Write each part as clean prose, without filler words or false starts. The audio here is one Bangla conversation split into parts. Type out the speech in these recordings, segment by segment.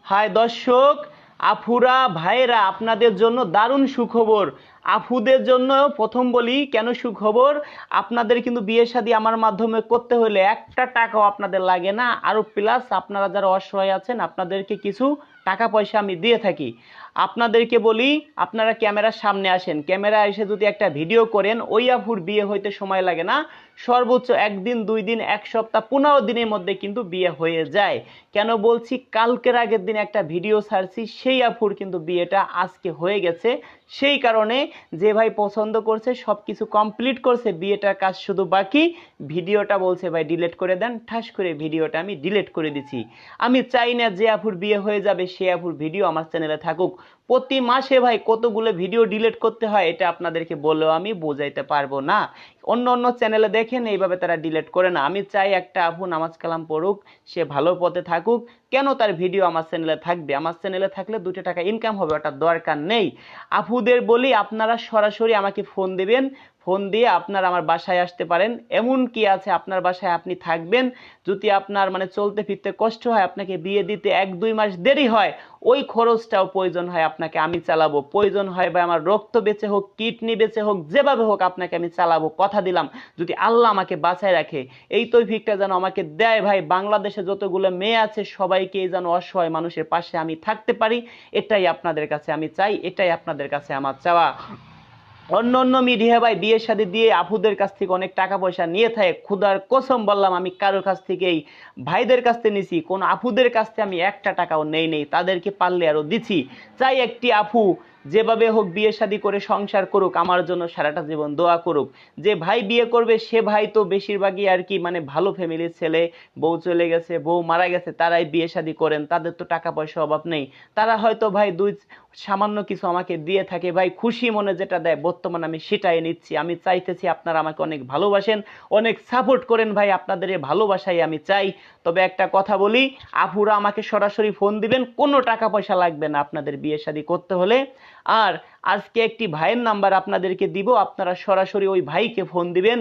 হাই দর্শক, আফুরা ভাইরা আপনাদের জন্য দারুণ সুখবর। আফুদের জন্য প্রথম বলি কেন সুখবর। আপনাদের কিন্তু বিয়ে শাদী আমার মাধ্যমে করতে হলে একটা টাকাও আপনাদের লাগে না, আরও প্লাস আপনারা যারা অসহায় আছেন আপনাদেরকে কিছু টাকা পয়সা আমি দিয়ে থাকি। আপনাদেরকে বলি, আপনারা ক্যামেরার সামনে আসেন, ক্যামেরা এসে যদি একটা ভিডিও করেন, ওই আফুর বিয়ে হইতে সময় লাগে না, সর্বোচ্চ একদিন 2 দিন 1 সপ্তাহ 15 দিনের মধ্যে কিন্তু বিয়ে হয়ে যায়। কেন বলছি, কালকের আগের দিন একটা ভিডিও ছাড়ছি, সেই আফুর কিন্তু বিয়েটা আজকে হয়ে গেছে। সেই কারণে যে ভাই পছন্দ করছে সব কিছু কমপ্লিট করছে, বিয়েটার কাজ শুধু বাকি। ভিডিওটা বলছে ভাই ডিলিট করে দেন, ঠাস করে ভিডিওটা আমি ডিলিট করে দিছি। আমি চাই না যে আফুর বিয়ে হয়ে যাবে সে আফুর ভিডিও আমার চ্যানেলে থাকুক। প্রতি মাসে ভাই কতগুলো ভিডিও ডিলিট করতে হয় এটা আপনাদেরকে বলেও আমি বোঝাইতে পারবো না। অন্য অন্য চ্যানেলে দেখেন এইভাবে তারা ডিলিট করে না। আমি চাই একটা আপু নামাজ কালাম পড়ুক, সে ভালো পথে থাকুক, কেন তার ভিডিও আমার চ্যানেলে থাকবে? আমার চ্যানেলে থাকলে 2 টাকা ইনকাম হবে, ওটার দরকার নেই। আপুদের বলি, আপনারা সরাসরি আমাকে ফোন দিবেন, ফোন দিয়ে আপনারা আমার বাসায় আসতে পারেন। এমন কি আছে আপনার বাসায় আপনি থাকবেন, যদি আপনার মানে চলতে ফিরতে কষ্ট হয়, আপনাকে বিয়ে দিতে 1-2 মাস দেরি হয়, ওই খরচটাও প্রয়োজন হয় আপনাকে আমি চালাবো। প্রয়োজন হয় ভাই আমার রক্ত বেঁচে হোক, কিডনি বেঁচে হোক, যেভাবে হোক আপনাকে আমি চালাবো, কথা দিলাম। যদি আল্লাহ আমাকে বাঁচায় রাখে, এই তৌফিকটা যেন আমাকে দেয় ভাই, বাংলাদেশে যতগুলো মেয়ে আছে সবাইকে যেন অসহায় মানুষের পাশে আমি থাকতে পারি, এটাই আপনাদের কাছে আমি চাই, এটাই আপনাদের কাছে আমার চাওয়া। অন্য অন্য মিডিয়া ভাই বিয়ে শাদী দিয়ে আপুদের কাছ থেকে অনেক টাকা পয়সা নিয়ে থাকে, খুদার কসম বললাম আমি কারোর কাছ থেকেই ভাইদের কাছ থেকে নিছি, কোন আপুদের কাছ থেকে আমি একটা টাকাও নেই, তাদেরকে পারলে আরো দিছি। চাই একটি আপু যেভাবে হোক বিয়ে শাদী করে সংসার করুক, আমার জন্য সারাটা জীবন দোয়া করুক। যে ভাই বিয়ে করবে সে ভাই তো বেশিরভাগই আর কি মানে ভালো ফ্যামিলির ছেলে, বউ চলে গেছে, বউ মারা গেছে, তারাই বিয়ে শাদী করেন, তাদের তো টাকা পয়সা অভাব নেই। তারা হয়তো ভাই সামান্য কিছু আমাকে দিয়ে থাকে, ভাই খুশি মনে যেটা দেয় বর্তমানে আমি সেটাই নিচ্ছি। আমি চাইতেছি আপনারা আমাকে অনেক ভালোবাসেন, অনেক সাপোর্ট করেন ভাই, আপনাদের এই ভালোবাসাই আমি চাই। তবে একটা কথা বলি, আপুরা আমাকে সরাসরি ফোন দিবেন, কোনো টাকা পয়সা লাগবে না আপনাদের বিয়ে শাদী করতে হলে। আর আজকে একটি ভাইয়ের নাম্বার আপনাদেরকে দিব, আপনারা সরাসরি ওই ভাইকে ফোন দিবেন।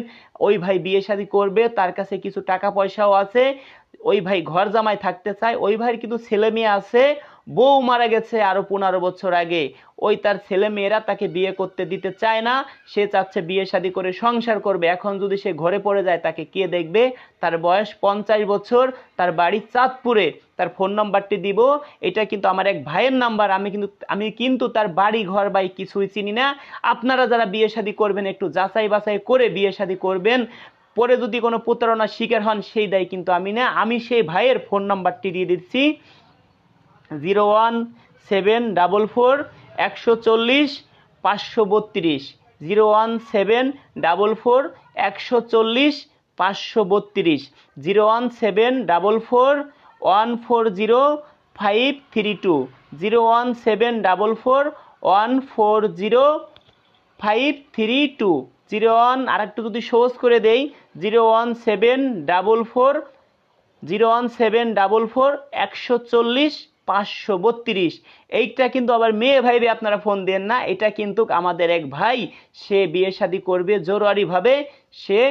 ওই ভাই বিয়ে শাদী করবে, তার কাছে কিছু টাকা পয়সাও আছে, ওই ভাই ঘর জামাই থাকতে চায়, ওই ভাইয়ের কিন্তু ছেলে মেয়ে আছে, বউ মারা গেছে আরো 15 বছর আগে, ওই তার ছেলে মেয়েরা তাকে বিয়ে করতে দিতে চায় না, সে চাচ্ছে বিয়ে শাদী করে সংসার করবে। এখন যদি সে ঘরে পড়ে যায় তাকে কে দেখবে? তার বয়স 50 বছর, তার বাড়ি চাঁদপুরে, তার ফোন নাম্বারটি দিব। এটা কিন্তু আমার এক ভাইয়ের নাম্বার, আমি কিন্তু তার বাড়ি ঘর বাই কিছুই চিনি না। আপনারা যারা বিয়ে শাদী করবেন একটু যাচাই বাছাই করে বিয়ে শাদী করবেন, পরে যদি কোনো প্রতারণার শিকার হন সেই দায় কিন্তু আমি না। আমি সেই ভাইয়ের ফোন নাম্বারটি দিয়ে দিচ্ছি, 01744 140 532, 01744 140 532, 01744 140 532, 01744 140 532, আর একটু যদি সহজ করে দেই, 01744 140 532। এইটা কিন্তু আবার মেয়ে ভাইবে আপনারা ফোন দেন না, এটা কিন্তু আমাদের এক ভাই, সে বিয়ে শাদী করবে জরুরিভাবে, সে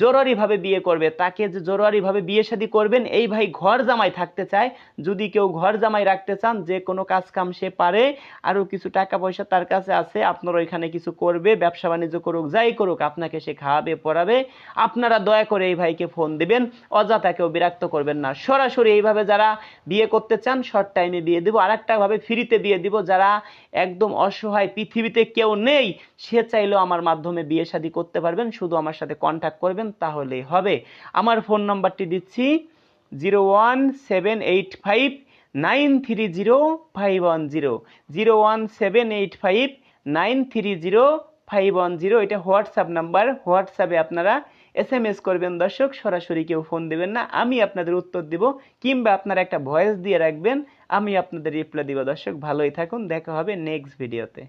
জরুরিভাবে বিয়ে করবে। তাকে যে জরুরিভাবে বিয়ে শাদী করবেন, এই ভাই ঘর জামাই থাকতে চায়। যদি কেউ ঘর জামাই রাখতে চান, যে কোনো কাজ কাম সে পারে, আরও কিছু টাকা পয়সা তার কাছে আছে, আপনার ওইখানে কিছু করবে, ব্যবসা বাণিজ্য করুক, যাই করুক, আপনাকে সে খাওয়াবে পড়াবে, আপনারা দয়া করে এই ভাইকে ফোন দিবেন, অযথা কেউ বিরক্ত করবেন না। সরাসরি এইভাবে যারা বিয়ে করতে চান শর্ট টাইমে বিয়ে দিব, আর একটা ভাবে ফ্রিতে বিয়ে দিব, যারা একদম অসহায়, পৃথিবীতে কেউ নেই, সে চাইলেও আমার মাধ্যমে বিয়ে শাদী করতে পারবেন, শুধু আমার সাথে কন্ট্যাক্ট করবেন তাহলেই হবে। আমার ফোন নাম্বারটি দিচ্ছি, 01785930510, 01785930510। এটা হোয়াটসঅ্যাপ নাম্বার, হোয়াটসঅ্যাপে আপনারা SMS করবেন দর্শক, সরাসরি কেউ ফোন দেবেন না, আমি আপনাদের উত্তর দিব, কিংবা আপনারা একটা ভয়েস দিয়ে রাখবেন, আমি আপনাদের রিপ্লাই দিব। দর্শক ভালোই থাকুন, দেখা হবে নেক্সট ভিডিওতে।